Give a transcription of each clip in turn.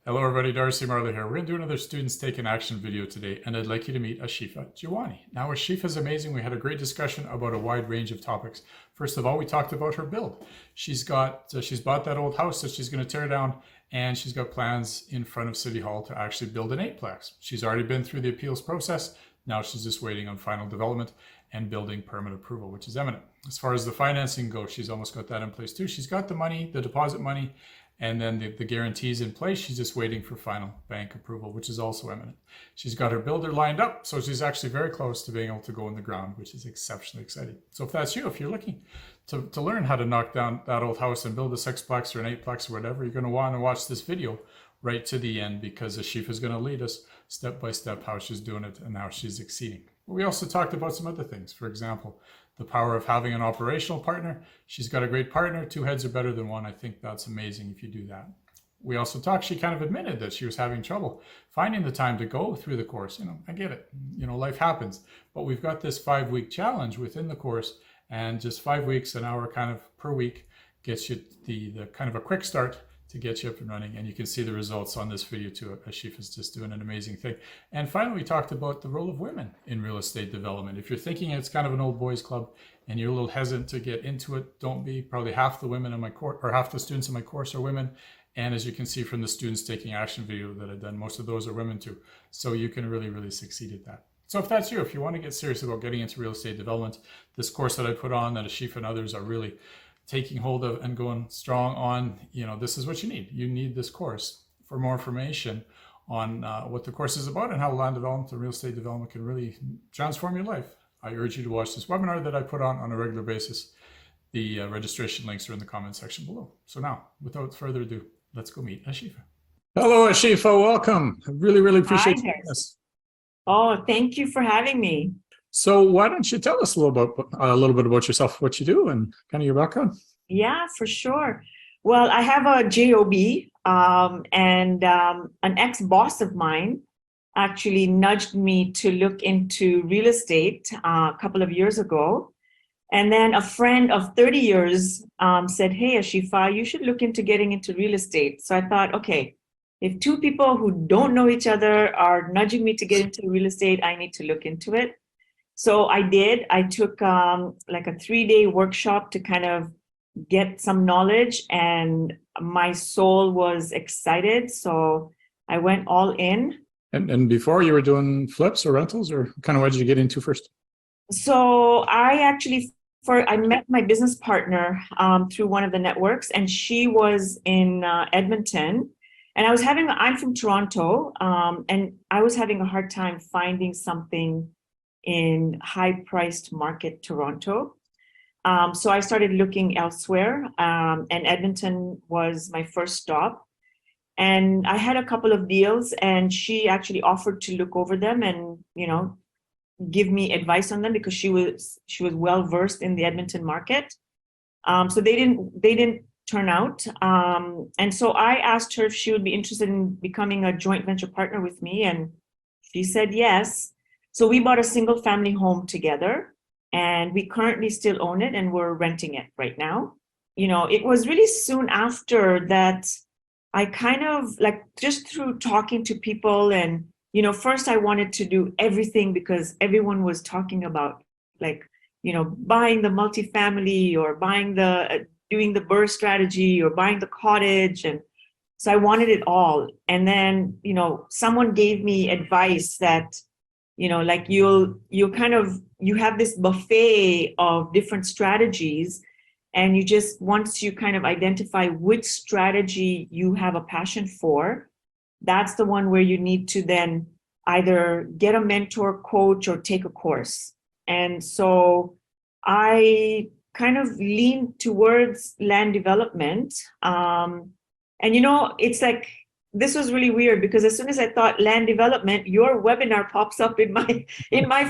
Hello everybody, Darcy Marler here. We're going to do another Students Taking Action video today, and I'd like you to meet Ashifa Jiwani. Now, Ashifa's amazing. We had a great discussion about a wide range of topics. First of all, we talked about her build. She's bought that old house that she's going to tear down, and she's got plans in front of City Hall to actually build an eightplex. She's already been through the appeals process. Now she's just waiting on final development and building permit approval, which is imminent. As far as the financing goes, she's almost got that in place too. She's got the money, the deposit money, and then the guarantees in place. She's just waiting for final bank approval, which is also imminent. She's got her builder lined up, so she's actually very close to being able to go in the ground, which is exceptionally exciting. So if that's you, if you're looking to learn how to knock down that old house and build a sixplex or an eightplex or whatever, you're going to want to watch this video right to the end, because Ashifa is going to lead us step by step how she's doing it and how she's exceeding. We also talked about some other things. For example, the power of having an operational partner. She's got a great partner. Two heads are better than one. I think that's amazing if you do that. We also talked, she kind of admitted that she was having trouble finding the time to go through the course. I get it. Life happens. But we've got this 5-week challenge within the course, and just 5 weeks, an hour kind of per week, gets you the kind of a quick start to get you up and running. And you can see the results on this video too. Ashifa's just doing an amazing thing. And finally, we talked about the role of women in real estate development. If you're thinking it's kind of an old boys club and you're a little hesitant to get into it, don't be. Probably half the women in my course, or half the students in my course, are women. And as you can see from the Students Taking Action video that I've done, most of those are women too. So you can really, really succeed at that. So if that's you, if you want to get serious about getting into real estate development, this course that I put on, that Ashifa and others are really taking hold of and going strong on, this is what you need. You need this course. For more information on what the course is about and how land development and real estate development can really transform your life, I urge you to watch this webinar that I put on a regular basis. The registration links are in the comment section below. So now, without further ado, let's go meet Ashifa. Hello, Ashifa. Welcome. I really, really appreciate you doing this. Oh, thank you for having me. So why don't you tell us a little bit about yourself, what you do, and kind of your background? Yeah, for sure. Well, I have a job, and an ex-boss of mine actually nudged me to look into real estate a couple of years ago. And then a friend of 30 years said, "Hey, Ashifa, you should look into getting into real estate." So I thought, okay, if two people who don't know each other are nudging me to get into real estate, I need to look into it. So I did. I took like a 3-day workshop to kind of get some knowledge, and my soul was excited. So I went all in. And before, you were doing flips or rentals, or kind of what did you get into first? So I met my business partner through one of the networks, and she was in Edmonton. And I'm from Toronto, and I was having a hard time finding something in high-priced market Toronto. So I started looking elsewhere, and Edmonton was my first stop. And I had a couple of deals, and she actually offered to look over them and, give me advice on them, because she was well-versed in the Edmonton market. So they didn't turn out. And so I asked her if she would be interested in becoming a joint venture partner with me, and she said yes. So we bought a single family home together, and we currently still own it, and we're renting it right now. It was really soon after that I kind of, like, just through talking to people, and, first I wanted to do everything because everyone was talking about, like, buying the multifamily or doing the BRRRR strategy or buying the cottage. And so I wanted it all. And then, someone gave me advice that, like you have this buffet of different strategies, and once you kind of identify which strategy you have a passion for, that's the one where you need to then either get a mentor, coach, or take a course. And so I kind of lean towards land development. And it's like, this was really weird, because as soon as I thought land development, your webinar pops up in my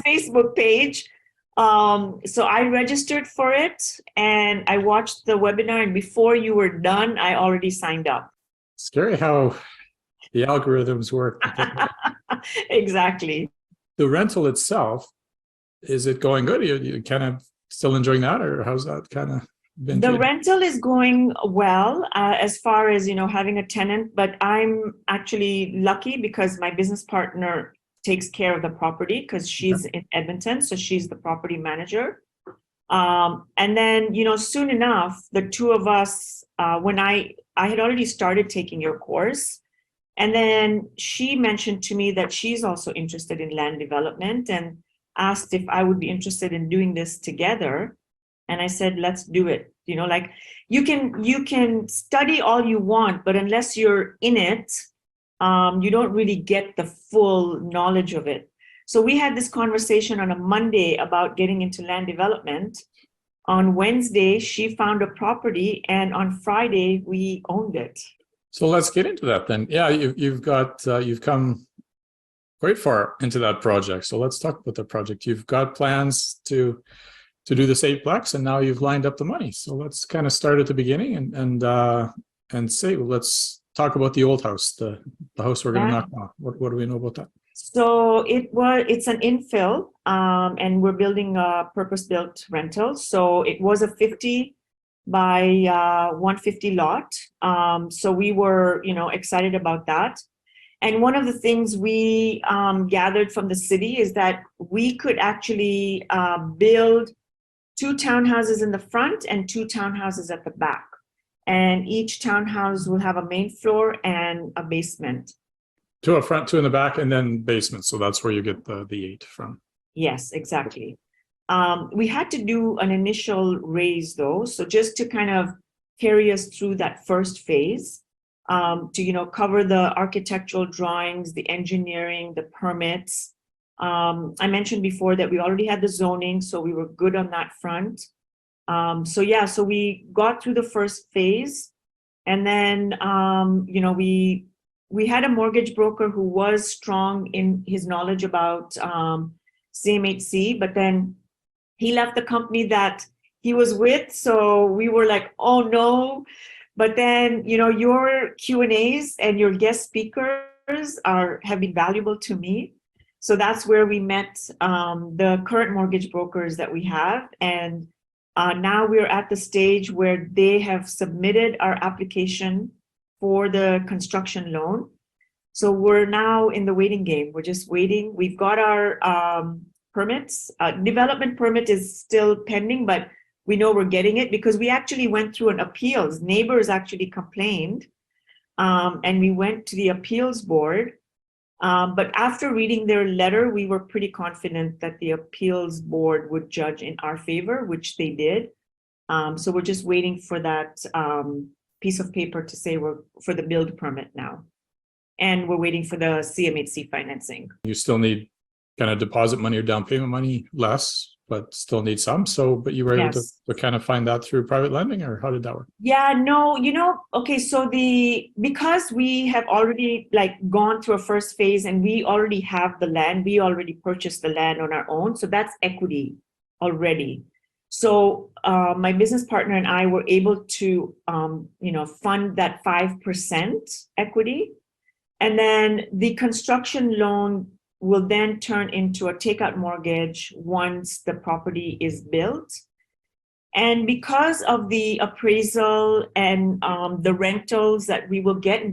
Facebook page. So I registered for it and I watched the webinar, and before you were done, I already signed up. Scary how the algorithms work. Exactly. The rental itself, is it going good? Are you kind of still enjoying that, or how's that kind of The rental is going well, as far as, having a tenant, but I'm actually lucky because my business partner takes care of the property because she's in Edmonton, so she's the property manager. And then, soon enough, the two of us, when I had already started taking your course, and then she mentioned to me that she's also interested in land development and asked if I would be interested in doing this together. And I said, let's do it. Like you can study all you want, but unless you're in it, you don't really get the full knowledge of it. So we had this conversation on a Monday about getting into land development. On Wednesday, she found a property, and on Friday, we owned it. So let's get into that then. Yeah, you've come quite far into that project. So let's talk about the project. You've got plans to do this 8-plex, and now you've lined up the money. So let's kind of start at the beginning and say, well, let's talk about the old house, the house we're going to knock down. What do we know about that? So it's an infill, and we're building a purpose-built rental. So it was a 50 by 150 lot. So we were, excited about that. And one of the things we gathered from the city is that we could actually build 2 townhouses in the front and 2 townhouses at the back. And each townhouse will have a main floor and a basement. 2 up front, 2 in the back, and then basement. So that's where you get the 8 from. Yes, exactly. We had to do an initial raise though. So just to kind of carry us through that first phase, to, cover the architectural drawings, the engineering, the permits. I mentioned before that we already had the zoning, so we were good on that front. So we got through the first phase, and then, we had a mortgage broker who was strong in his knowledge about CMHC, but then he left the company that he was with. So we were like, oh no. But then, your Q&As and your guest speakers have been valuable to me. So that's where we met the current mortgage brokers that we have. And now we're at the stage where they have submitted our application for the construction loan. So we're now in the waiting game. We're just waiting. We've got our permits. Development permit is still pending, but we know we're getting it because we actually went through an appeals. Neighbors actually complained, and we went to the appeals board. But after reading their letter, we were pretty confident that the appeals board would judge in our favor, which they did. So we're just waiting for that piece of paper to say we're for the build permit now. And we're waiting for the CMHC financing. You still need kind of deposit money or down payment money less, but still need some. But you were able to kind of find that through private lending, or how did that work? Yeah, no, okay. So because we have already gone through a first phase and we already have the land, we already purchased the land on our own. So that's equity already. So my business partner and I were able to, fund that 5% equity. And then the construction loan will then turn into a takeout mortgage once the property is built. And because of the appraisal and the rentals that we will get,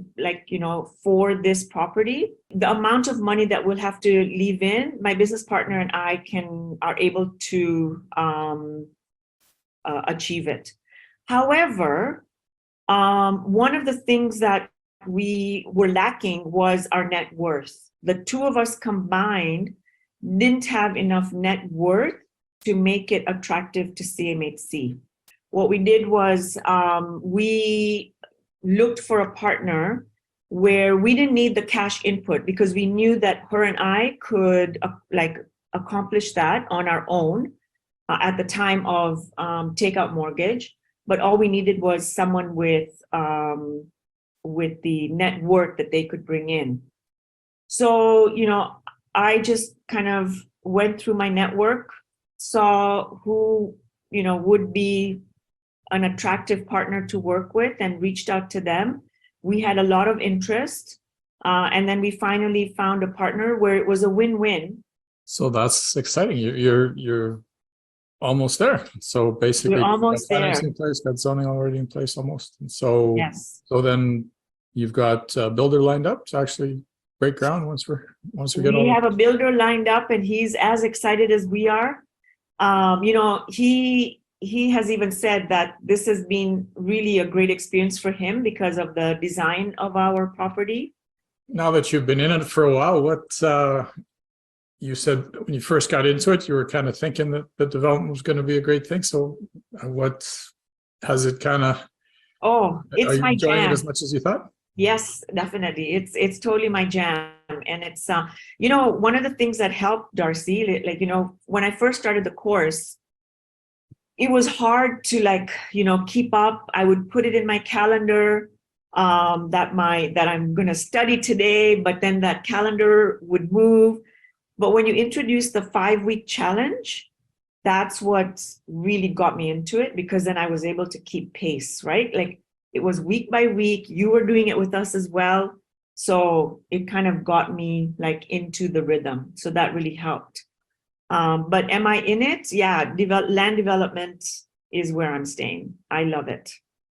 for this property, the amount of money that we'll have to leave in, my business partner and I are able to achieve it. However, one of the things that we were lacking was our net worth. The two of us combined didn't have enough net worth to make it attractive to CMHC. What we did was we looked for a partner where we didn't need the cash input because we knew that her and I could accomplish that on our own at the time of takeout mortgage. But all we needed was someone with the net worth that they could bring in. So, I just kind of went through my network, saw who, would be an attractive partner to work with and reached out to them. We had a lot of interest. And then we finally found a partner where it was a win-win. So that's exciting. You're Almost there. So basically, We're got almost there. financing in place, got zoning already in place almost. And so, Yes. so then you've got a builder lined up to actually break ground once we get We all. have a builder lined up and he's as excited as we are. He has even said that this has been really a great experience for him because of the design of our property. Now that you've been in it for a while, you said when you first got into it, you were kind of thinking that the development was going to be a great thing. So what has it kind of, Oh, are it's you my enjoying it jam. as much as you thought? Yes, definitely. It's totally my jam. And it's one of the things that helped Darcy, like, when I first started the course, it was hard to keep up. I would put it in my calendar that I'm going to study today, but then that calendar would move. But when you introduce the 5-week challenge, that's what really got me into it, because then I was able to keep pace, right? Like, it was week by week. You were doing it with us as well. So it kind of got me into the rhythm. So that really helped. But am I in it? Yeah, land development is where I'm staying. I love it.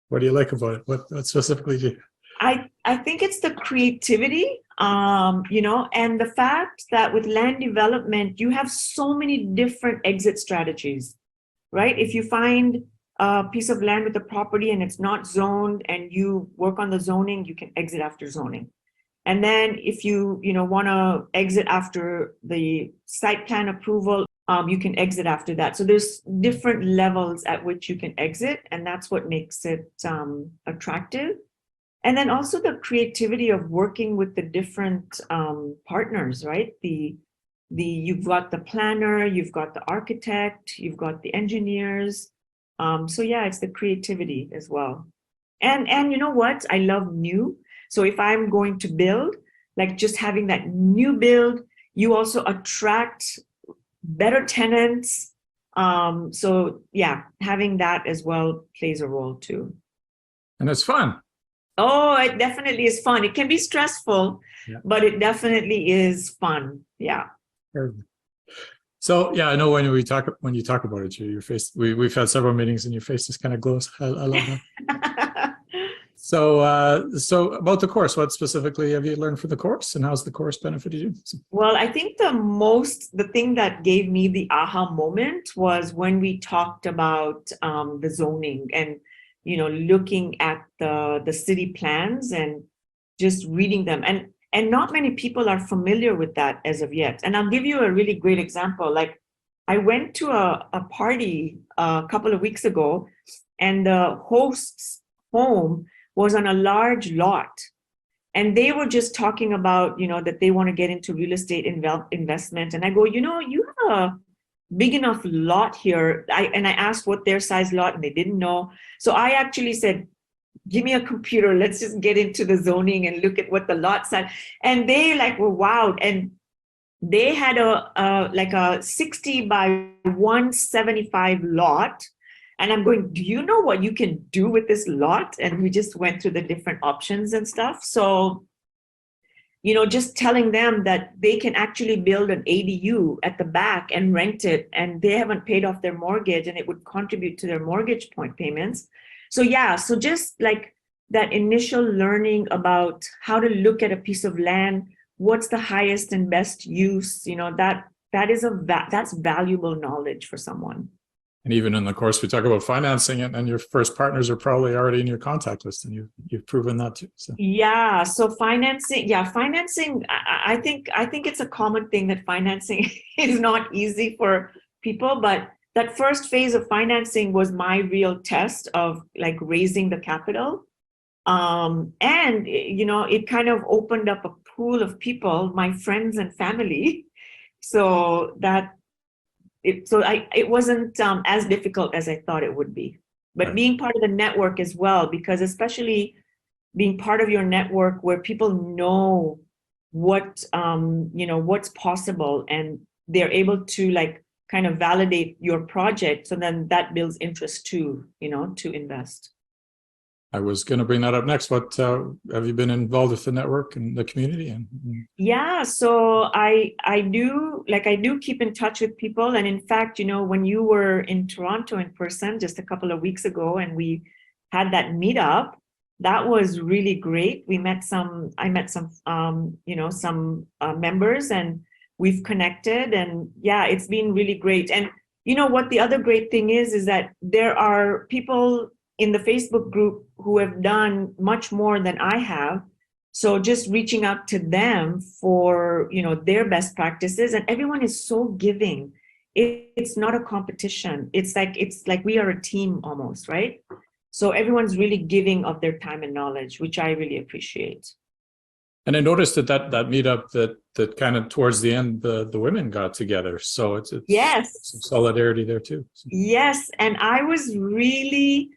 What do you like about it? What specifically do you? I think it's the creativity, and the fact that with land development, you have so many different exit strategies, right? If you find a piece of land with a property and it's not zoned and you work on the zoning, you can exit after zoning. And then if you want to exit after the site plan approval, you can exit after that. So there's different levels at which you can exit, and that's what makes it attractive. And then also the creativity of working with the different partners, right? You've got the planner, you've got the architect, you've got the engineers. So yeah, it's the creativity as well. And you know what? I love new. So if I'm going to build, just having that new build, you also attract better tenants. So yeah, having that as well plays a role too. And it's fun. Oh, it definitely is fun. It can be stressful, Yeah. but it definitely is fun. Yeah. So yeah, I know when you talk about it, your face. We've had several meetings, and your face just kind of glows. I love that. So about the course, what specifically have you learned from the course, and how's the course benefited you? Well, I think the thing that gave me the aha moment was when we talked about the zoning and, looking at the city plans and just reading them. And not many people are familiar with that as of yet. And I'll give you a really great example. Like, I went to a party a couple of weeks ago, and the host's home was on a large lot. And they were just talking about, that they want to get into real estate investment. And I go, you have a big enough lot here. I asked what their size lot, and they didn't know. So I actually said, give me a computer. Let's just get into the zoning and look at what the lot size. And they were wowed. And they had a 60 by 175 lot. And I'm going, do you know what you can do with this lot? And we just went through the different options and stuff. So, just telling them that they can actually build an ADU at the back and rent it, and they haven't paid off their mortgage, and it would contribute to their mortgage point payments. So yeah, so just that initial learning about how to look at a piece of land, what's the highest and best use, that's valuable knowledge for someone. And even in the course, we talk about financing it, and your first partners are probably already in your contact list, and you've proven that too. So yeah, so financing. I think it's a common thing that financing is not easy for people, but that first phase of financing was my real test of raising the capital. And it kind of opened up a pool of people, my friends and family, so that it wasn't as difficult as I thought it would be. But right. Being part of the network as well, because especially being part of your network where people know what's possible, and they're able to kind of validate your project, so then that builds interest too, to invest. I was going to bring that up next. What have you been involved with the network and the community? Yeah, so I do keep in touch with people, and in fact, when you were in Toronto in person just a couple of weeks ago, and we had that meetup, that was really great. I met some members, and we've connected, and yeah, it's been really great. And what the other great thing is that there are people in the Facebook group who have done much more than I have. So just reaching out to them for, their best practices, and everyone is so giving. It's not a competition. It's like we are a team almost, right? So everyone's really giving of their time and knowledge, which I really appreciate. And I noticed that meetup that kind of towards the end, the women got together. So it's Yes. some solidarity there too. Yes. And I was really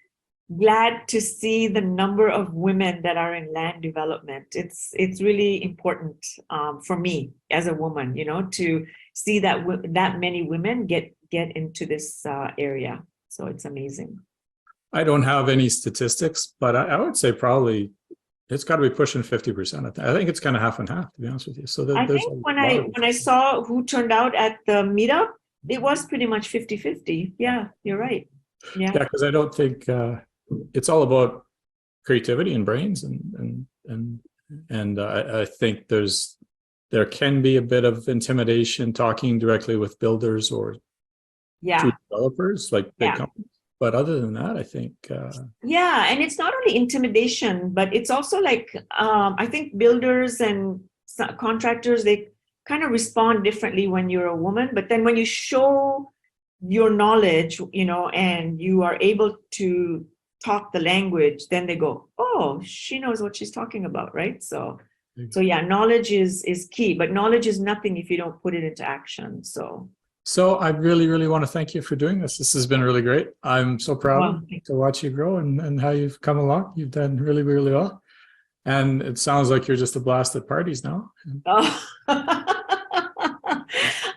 glad to see the number of women that are in land development. It's really important for me as a woman, to see that many women get into this area. So it's amazing. I don't have any statistics, but I would say probably it's got to be pushing 50%. I think it's kind of half and half, to be honest with you. So I think when I saw who turned out at the meetup, it was pretty much 50-50. Yeah, you're right. Yeah, because I don't think it's all about creativity and brains, and I think there can be a bit of intimidation talking directly with builders or to developers like big companies. But other than that, I think and it's not only intimidation, but it's also like I think builders and contractors, they kind of respond differently when you're a woman. But then when you show your knowledge, and you are able to talk the language, then they go, oh, she knows what she's talking about, right? So yeah, knowledge is key, but knowledge is nothing if you don't put it into action. So I really, really want to thank you for doing this. This has been really great. I'm so proud to watch you grow and how you've come along. You've done really, really well. And it sounds like you're just a blast at parties now. Oh.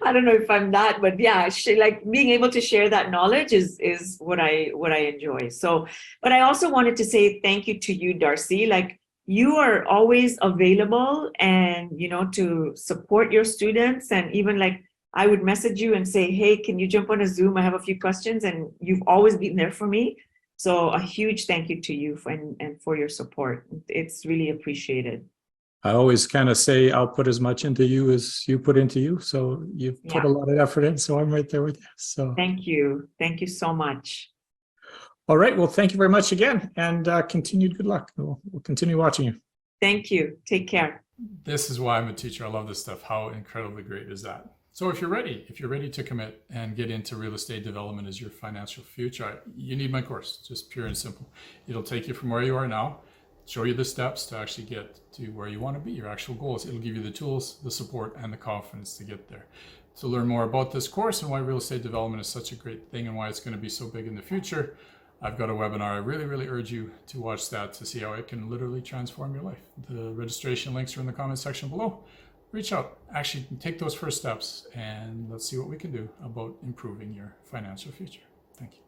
I don't know if I'm that, but yeah, like being able to share that knowledge is what I enjoy. So, but I also wanted to say thank you to you, Darcy. Like, you are always available and, to support your students. And even like, I would message you and say, hey, can you jump on a Zoom? I have a few questions, and you've always been there for me. So a huge thank you to you and for your support. It's really appreciated. I always kind of say I'll put as much into you as you put into you. So you've put a lot of effort in. So I'm right there with you. So thank you. Thank you so much. All right. Well, thank you very much again, and continued good luck. We'll continue watching you. Thank you. Take care. This is why I'm a teacher. I love this stuff. How incredibly great is that? So if you're ready to commit and get into real estate development as your financial future, you need my course, just pure and simple. It'll take you from where you are now, show you the steps to actually get to where you want to be, your actual goals. It'll give you the tools, the support, and the confidence to get there. To learn more about this course and why real estate development is such a great thing and why it's going to be so big in the future, I've got a webinar. I really, really urge you to watch that to see how it can literally transform your life. The registration links are in the comment section below. Reach out, actually take those first steps, and let's see what we can do about improving your financial future. Thank you.